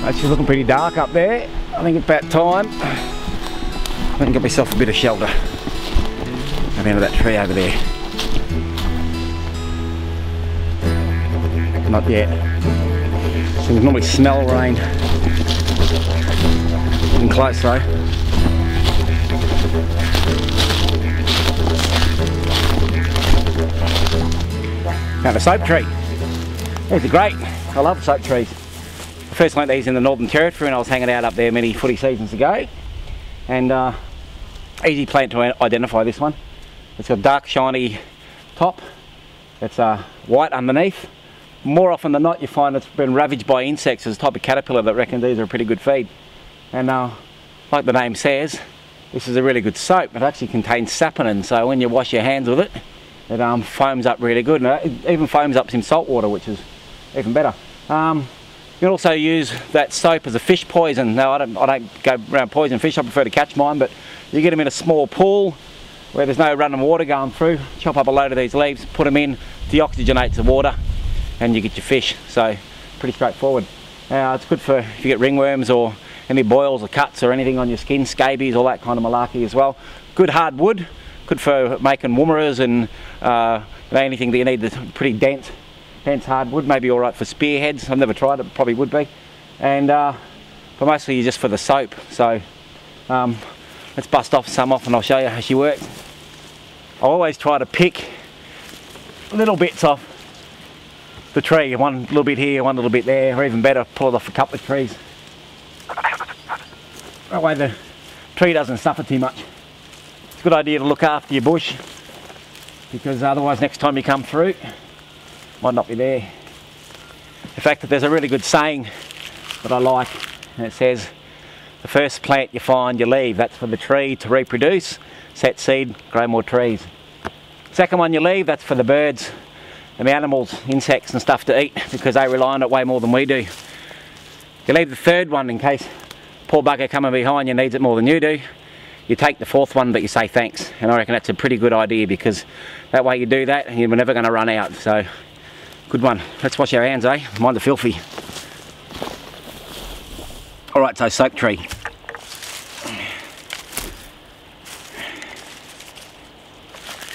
It's looking pretty dark up there. I think it's about time I can get myself a bit of shelter at the end of that tree over there. Not yet. So you can normally smell rain. Getting close though. Found a soap tree. These are great. I love soap trees. I first learnt these in the Northern Territory when I was hanging out up there many footy seasons ago. And easy plant to identify this one. It's got a dark shiny top. It's white underneath. More often than not you find it's been ravaged by insects. There's a type of caterpillar that reckon these are a pretty good feed. And like the name says, this is a really good soap. It actually contains saponin, so when you wash your hands with it, it foams up really good. And it even foams up some salt water, which is even better. You can also use that soap as a fish poison. Now I don't go around poisoning fish, I prefer to catch mine, but you get them in a small pool where there's no running water going through, chop up a load of these leaves, put them in, deoxygenates the water, and you get your fish. So pretty straightforward. It's good for if you get ringworms or any boils or cuts or anything on your skin, scabies, all that kind of malarkey as well. Good hard wood, good for making woomeras and anything that you need that's pretty dense hardwood. Maybe alright for spearheads. I've never tried it, probably would be. And but mostly just for the soap. So let's bust off some off and I'll show you how she works. I always try to pick little bits off the tree, one little bit here, one little bit there, or even better, pull it off a couple of trees. That way the tree doesn't suffer too much. It's a good idea to look after your bush, because otherwise next time you come through, might not be there. In fact, there's a really good saying that I like, and it says, the first plant you find, you leave. That's for the tree to reproduce, set seed, grow more trees. Second one you leave, that's for the birds and the animals, insects and stuff to eat, because they rely on it way more than we do. You leave the third one in case poor bugger coming behind you needs it more than you do. You take the fourth one, but you say thanks. And I reckon that's a pretty good idea, because that way you do that and you're never going to run out. So, good one. Let's wash our hands, eh? Mind the filthy. Alright, so soap tree.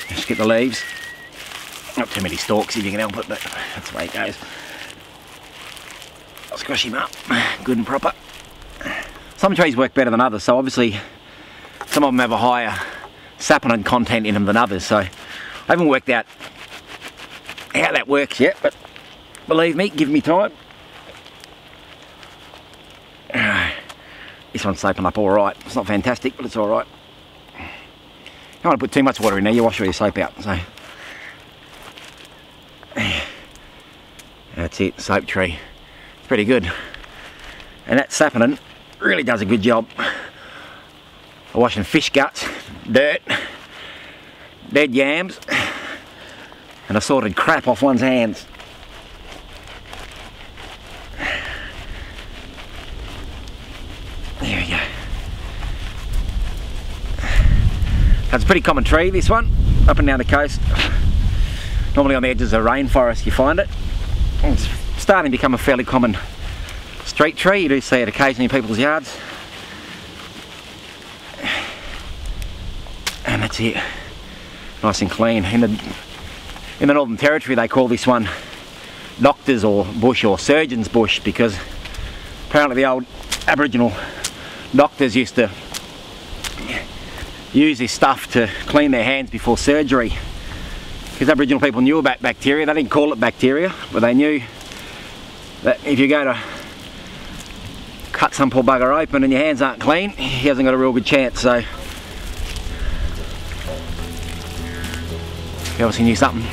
Just get the leaves. Not too many stalks if you can help it, but that's the way it goes. I'll squash him up, good and proper. Some trees work better than others, so obviously some of them have a higher saponin content in them than others, so I haven't worked out how that works yet, but believe me, give me time. This one's soaping up alright. It's not fantastic, but it's alright. You don't want to put too much water in there, you wash all your soap out. So that's it, soap tree. It's pretty good. And that saponin really does a good job for washing fish guts, dirt, dead yams, and assorted crap off one's hands. There we go. That's a pretty common tree, this one, up and down the coast. Normally on the edges of a rainforest you find it. It's starting to become a fairly common street tree. You do see it occasionally in people's yards. And that's it. Nice and clean. In the Northern Territory they call this one doctor's or bush or surgeon's bush, because apparently the old Aboriginal doctors used to use this stuff to clean their hands before surgery, because Aboriginal people knew about bacteria. They didn't call it bacteria, but they knew that if you go to cut some poor bugger open and your hands aren't clean, he hasn't got a real good chance. So you obviously knew something.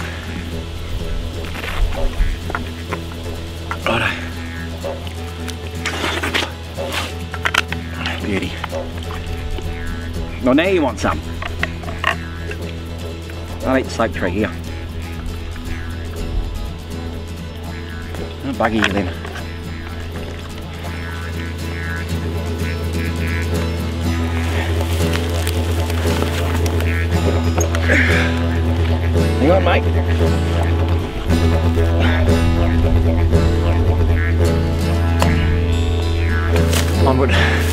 Righto. Beauty. Well, now you want some. I'll eat the soap tree here. I'll bugger you then. Hang on, mate. onward.